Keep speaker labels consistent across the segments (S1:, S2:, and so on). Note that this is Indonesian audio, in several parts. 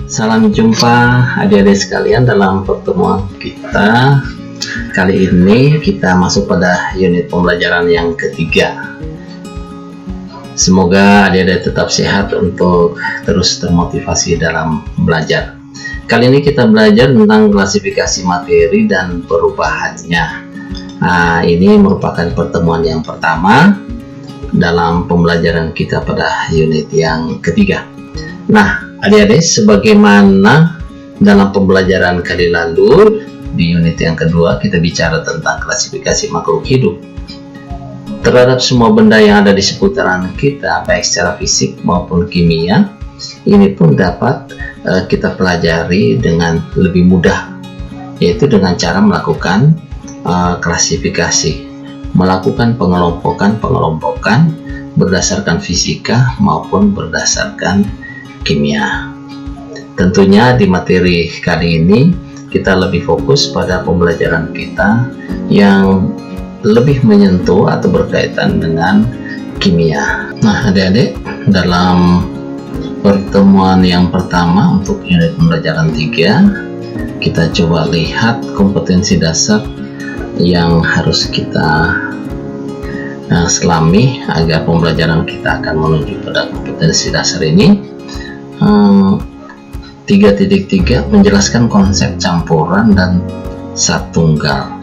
S1: Salam jumpa adik-adik sekalian dalam pertemuan kita. Kali ini kita masuk pada unit pembelajaran yang ketiga. Semoga adik-adik tetap sehat untuk terus termotivasi dalam belajar. Kali ini kita belajar tentang klasifikasi materi dan perubahannya. Nah, ini merupakan pertemuan yang pertama dalam pembelajaran kita pada unit yang ketiga. Nah, adik-adik, sebagaimana dalam pembelajaran kali lalu di unit yang kedua kita bicara tentang klasifikasi makhluk hidup terhadap semua benda yang ada di seputaran kita, baik secara fisik maupun kimia. Ini pun dapat kita pelajari dengan lebih mudah, yaitu dengan cara melakukan klasifikasi, melakukan pengelompokan berdasarkan fisika maupun berdasarkan kimia. Tentunya di materi kali ini kita lebih fokus pada pembelajaran kita yang lebih menyentuh atau berkaitan dengan kimia. Nah, adik-adik, dalam pertemuan yang pertama untuk unit pembelajaran 3, kita coba lihat kompetensi dasar yang harus kita selami agar pembelajaran kita akan menuju pada kompetensi dasar ini. 3.3 menjelaskan konsep campuran dan satunggal.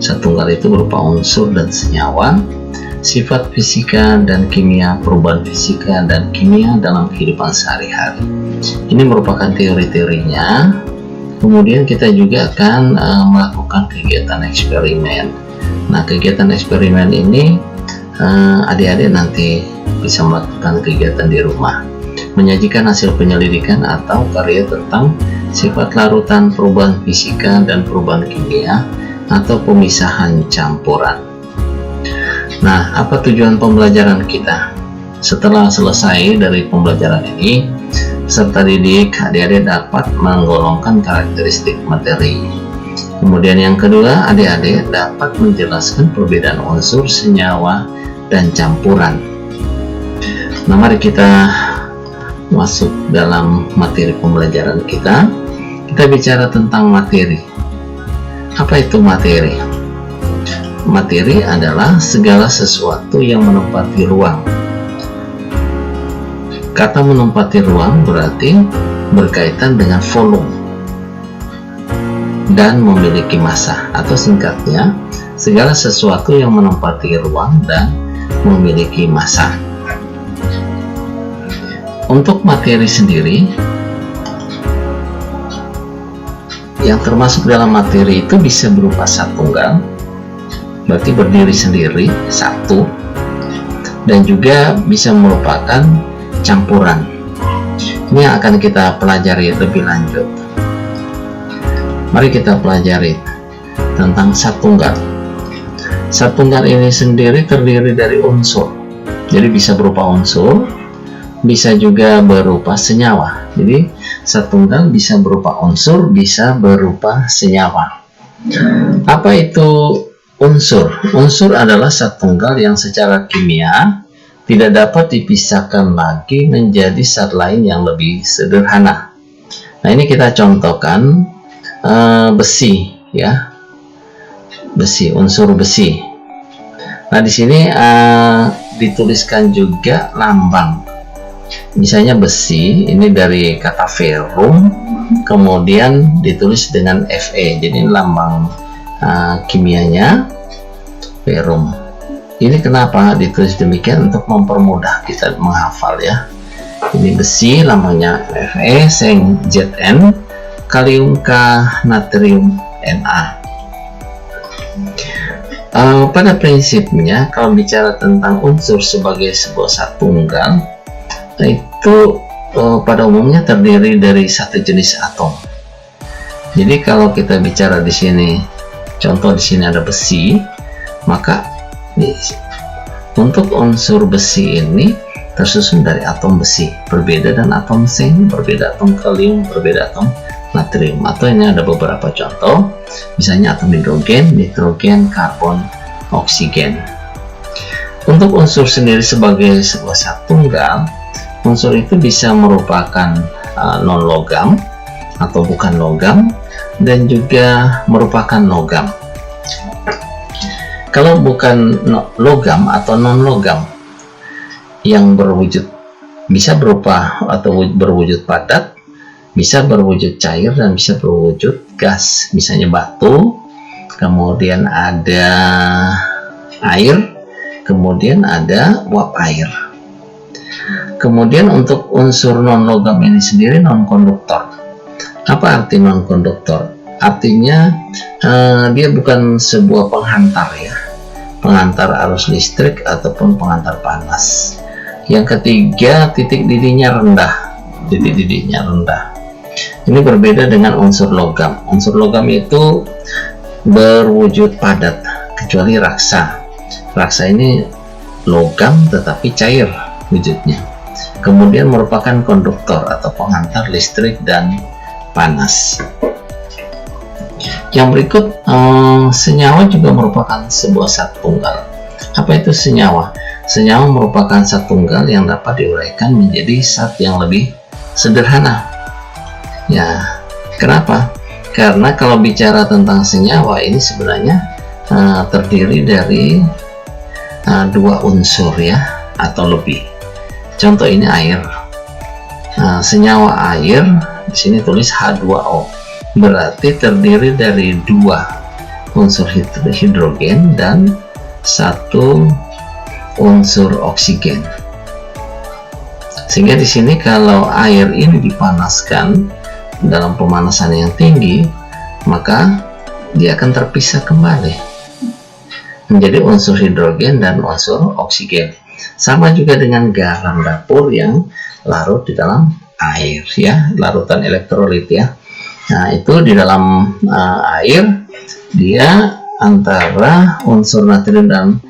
S1: Satunggal itu berupa unsur dan senyawa, sifat fisika dan kimia, perubahan fisika dan kimia dalam kehidupan sehari-hari. Ini merupakan teori-teorinya. Kemudian kita juga akan melakukan kegiatan eksperimen. Nah, kegiatan eksperimen ini adik-adik nanti bisa melakukan kegiatan di rumah, menyajikan hasil penyelidikan atau karya tentang sifat larutan, perubahan fisika dan perubahan kimia atau pemisahan campuran. Nah, apa tujuan pembelajaran kita? Setelah selesai dari pembelajaran ini, peserta didik adik-adik dapat menggolongkan karakteristik materi. Kemudian yang kedua, adik-adik dapat menjelaskan perbedaan unsur, senyawa dan campuran. Nah, mari kita masuk dalam materi pembelajaran kita. Kita bicara tentang materi. Apa itu materi? Materi adalah segala sesuatu yang menempati ruang. Kata menempati ruang berarti berkaitan dengan volume dan memiliki massa, atau singkatnya segala sesuatu yang menempati ruang dan memiliki massa. Untuk materi sendiri, yang termasuk dalam materi itu bisa berupa satunggal, berarti berdiri sendiri, satu, dan juga bisa merupakan campuran. Ini yang akan kita pelajari lebih lanjut. Mari kita pelajari tentang satunggal. Satunggal ini sendiri terdiri dari unsur, jadi bisa berupa unsur, bisa juga berupa senyawa. Jadi satunggal bisa berupa unsur, bisa berupa senyawa. Apa itu unsur? Unsur adalah satunggal yang secara kimia tidak dapat dipisahkan lagi menjadi zat lain yang lebih sederhana. Nah, ini kita contohkan besi, ya. Besi, unsur besi. Nah, di sini dituliskan juga lambang. Misalnya besi ini dari kata ferrum, kemudian ditulis dengan Fe, jadi lambang kimianya ferrum. Ini kenapa ditulis demikian? Untuk mempermudah kita menghafal, ya. Ini besi, lambangnya Fe, seng Zn, kalium K, natrium Na. Pada prinsipnya, kalau bicara tentang unsur sebagai sebuah satunggal, itu pada umumnya terdiri dari satu jenis atom. Jadi kalau kita bicara di sini, contoh di sini ada besi, maka untuk unsur besi ini tersusun dari atom besi, berbeda dan atom seng, berbeda atom kalium, berbeda atom natrium. Atau ini ada beberapa contoh, misalnya atom hidrogen, nitrogen, karbon, oksigen. Untuk unsur sendiri sebagai sebuah satunggal, unsur itu bisa merupakan non logam atau bukan logam, dan juga merupakan logam. Kalau bukan logam atau non logam yang berwujud, bisa berupa atau berwujud padat, bisa berwujud cair, dan bisa berwujud gas. Misalnya batu, kemudian ada air, kemudian ada uap air. Kemudian untuk unsur non logam ini sendiri non konduktor. Apa arti non konduktor? Artinya dia bukan sebuah penghantar ya, penghantar arus listrik ataupun penghantar panas. Yang ketiga, titik didihnya rendah. Titik didihnya rendah. Ini berbeda dengan unsur logam. Unsur logam itu berwujud padat, kecuali raksa. Raksa ini logam tetapi cair wujudnya. Kemudian merupakan konduktor atau penghantar listrik dan panas. Yang berikut, senyawa juga merupakan sebuah zat tunggal. Apa itu senyawa? Senyawa merupakan zat tunggal yang dapat diuraikan menjadi zat yang lebih sederhana. Ya, kenapa? Karena kalau bicara tentang senyawa ini sebenarnya terdiri dari dua unsur ya, atau lebih. Contoh ini air. Senyawa air di sini tulis H2O, berarti terdiri dari dua unsur hidrogen dan satu unsur oksigen. Sehingga di sini kalau air ini dipanaskan dalam pemanasan yang tinggi, maka dia akan terpisah kembali menjadi unsur hidrogen dan unsur oksigen. Sama juga dengan garam dapur yang larut di dalam air ya, larutan elektrolit ya. Nah, itu di dalam air dia antara unsur natrium dan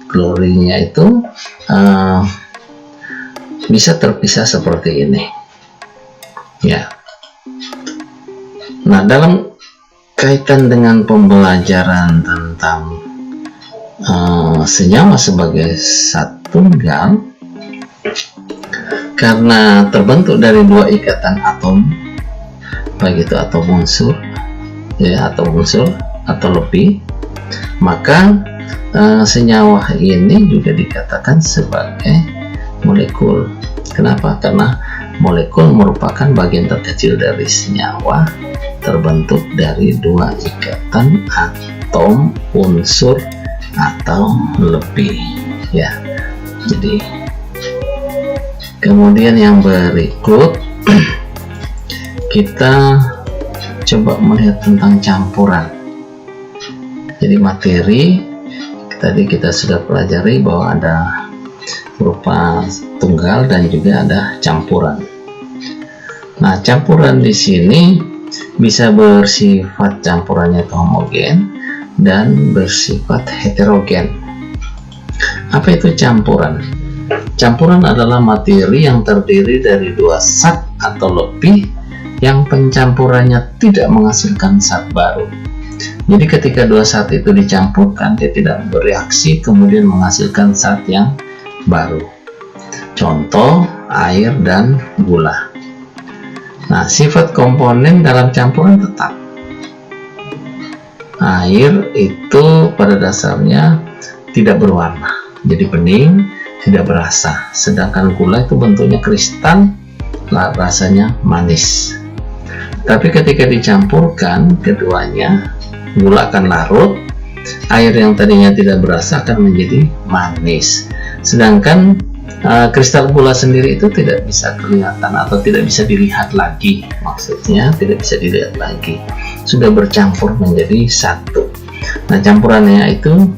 S1: klornya itu bisa terpisah seperti ini ya. Nah, dalam kaitan dengan pembelajaran tentang senyawa sebagai zat tunggal, karena terbentuk dari dua ikatan atom, baik itu atom unsur ya, atau unsur atau lebih, maka senyawa ini juga dikatakan sebagai molekul. Kenapa? Karena molekul merupakan bagian terkecil dari senyawa, terbentuk dari dua ikatan atom unsur atau lebih ya. Jadi kemudian yang berikut kita coba melihat tentang campuran. Jadi materi tadi kita sudah pelajari bahwa ada berupa tunggal dan juga ada campuran. Nah, campuran di sini bisa bersifat campurannya itu homogen dan bersifat heterogen. Apa itu campuran? Campuran adalah materi yang terdiri dari dua zat atau lebih yang pencampurannya tidak menghasilkan zat baru. Jadi ketika dua zat itu dicampurkan, dia tidak bereaksi kemudian menghasilkan zat yang baru. Contoh air dan gula. Nah, sifat komponen dalam campuran tetap. Air itu pada dasarnya tidak berwarna, jadi bening, tidak berasa. Sedangkan gula itu bentuknya kristal, rasanya manis. Tapi ketika dicampurkan keduanya, gula akan larut, air yang tadinya tidak berasa akan menjadi manis. Sedangkan kristal gula sendiri itu tidak bisa kelihatan atau tidak bisa dilihat lagi. Maksudnya tidak bisa dilihat lagi, sudah bercampur menjadi satu. Nah, campurannya itu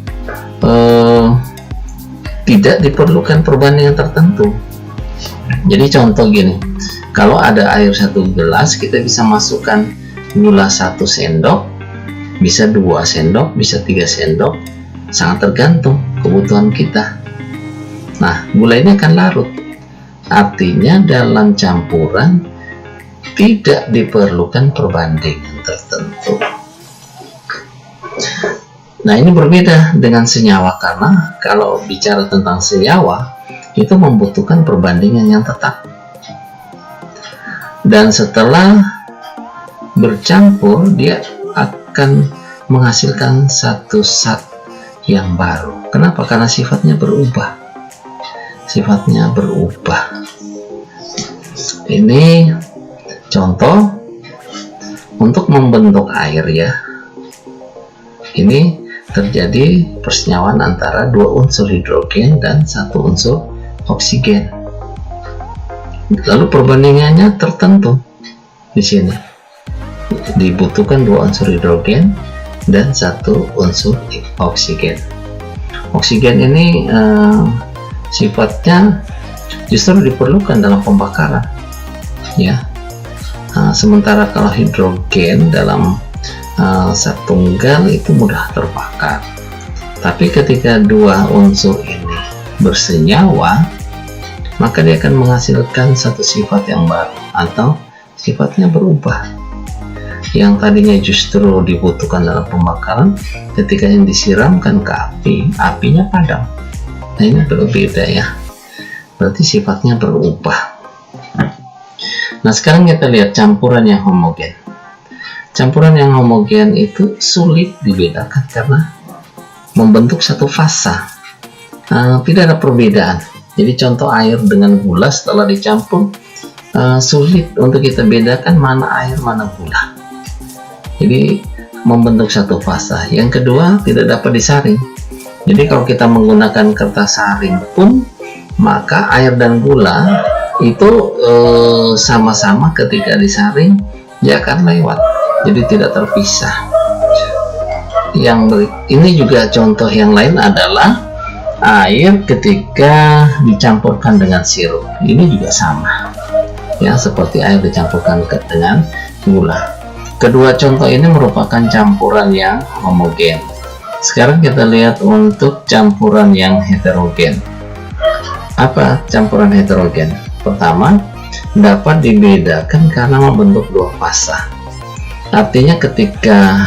S1: tidak diperlukan perbandingan tertentu. Jadi contoh gini, kalau ada air 1 gelas, kita bisa masukkan gula 1 sendok, bisa 2 sendok, bisa 3 sendok, sangat tergantung kebutuhan kita. Nah, gula ini akan larut, artinya dalam campuran tidak diperlukan perbandingan tertentu. Nah, ini berbeda dengan senyawa, karena kalau bicara tentang senyawa itu membutuhkan perbandingan yang tetap. dan setelah bercampur dia akan menghasilkan satu zat yang baru. Kenapa? Karena sifatnya berubah. Sifatnya berubah. Ini contoh untuk membentuk air ya. Ini terjadi persenyawaan antara dua unsur hidrogen dan satu unsur oksigen. Lalu perbandingannya tertentu di sini. Dibutuhkan dua unsur hidrogen dan satu unsur oksigen. Oksigen ini sifatnya justru diperlukan dalam pembakaran, ya. Sementara kalau hidrogen dalam zat tunggal itu mudah terbakar. Tapi ketika dua unsur ini bersenyawa, maka dia akan menghasilkan satu sifat yang baru atau sifatnya berubah. Yang tadinya justru dibutuhkan dalam pembakaran, ketika yang disiramkan ke api, apinya padam. Nah, ini berbeda ya. Berarti sifatnya berubah. Nah, sekarang kita lihat campuran yang homogen. Campuran yang homogen itu sulit dibedakan karena membentuk satu fasa. Tidak ada perbedaan. Jadi contoh air dengan gula setelah dicampur, sulit untuk kita bedakan mana air mana gula. Jadi membentuk satu fasa. Yang kedua, tidak dapat disaring. Jadi kalau kita menggunakan kertas saring pun, maka air dan gula itu sama-sama ketika disaring dia akan lewat, jadi tidak terpisah. Yang ini juga contoh yang lain adalah air ketika dicampurkan dengan sirup. Ini juga sama ya, seperti air dicampurkan dengan gula. Kedua contoh ini merupakan campuran yang homogen. Sekarang kita lihat untuk campuran yang heterogen. Apa campuran heterogen? Pertama, dapat dibedakan karena membentuk dua fasa. Artinya ketika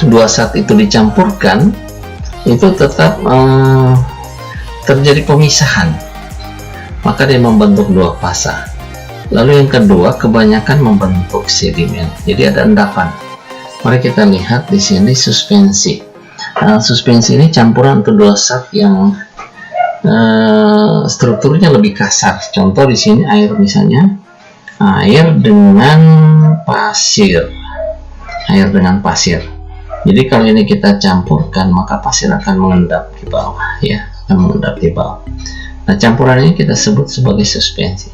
S1: dua zat itu dicampurkan, itu tetap terjadi pemisahan, maka dia membentuk dua fasa. Lalu yang kedua, kebanyakan membentuk sedimen, jadi ada endapan. Mari kita lihat di sini suspensi. Suspensi ini campuran untuk dua zat yang strukturnya lebih kasar. Contoh di sini air, misalnya air dengan pasir. Air dengan pasir. Jadi kalau ini kita campurkan, maka pasir akan mengendap di bawah, ya, akan mengendap di bawah. Nah, campuran ini kita sebut sebagai suspensi.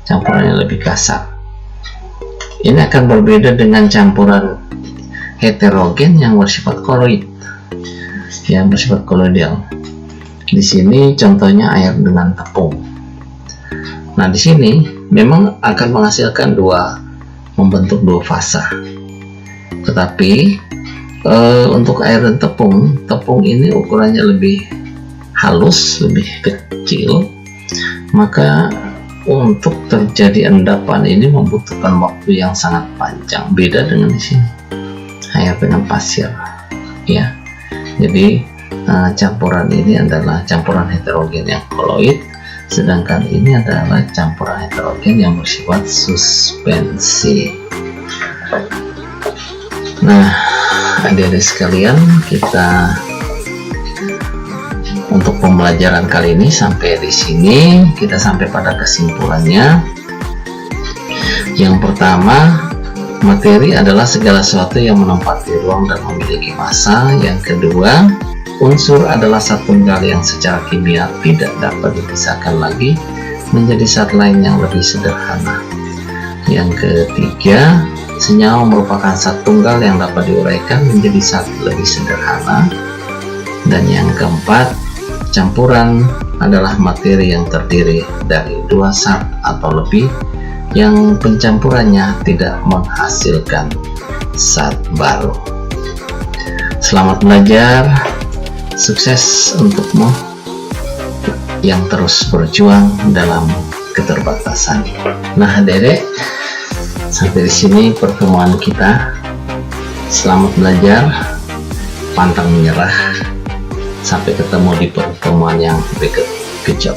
S1: Campurannya lebih kasar. Ini akan berbeda dengan campuran heterogen yang bersifat koloid, yang bersifat koloidal. Di sini contohnya air dengan tepung. Nah, di sini memang akan menghasilkan membentuk dua fasa. Tetapi untuk air dan tepung ini ukurannya lebih halus, lebih kecil, maka untuk terjadi endapan ini membutuhkan waktu yang sangat panjang. Beda dengan di sini air dengan pasir, ya. Jadi campuran ini adalah campuran heterogen yang koloid, sedangkan ini adalah campuran heterogen yang bersifat suspensi. Nah, adik-adik sekalian, kita untuk pembelajaran kali ini sampai di sini. Kita sampai pada kesimpulannya. Yang pertama, materi adalah segala sesuatu yang menempati ruang dan memiliki massa. Yang kedua, unsur adalah zat tunggal yang secara kimia tidak dapat dipisahkan lagi menjadi zat lain yang lebih sederhana. Yang ketiga, senyawa merupakan zat tunggal yang dapat diuraikan menjadi zat lebih sederhana. Dan yang keempat, campuran adalah materi yang terdiri dari dua zat atau lebih yang pencampurannya tidak menghasilkan zat baru. Selamat belajar, sukses untukmu yang terus berjuang dalam keterbatasan. Nah, adik-adik, sampai di sini pertemuan kita. Selamat belajar, pantang menyerah. Sampai ketemu di pertemuan yang berikut. Good job.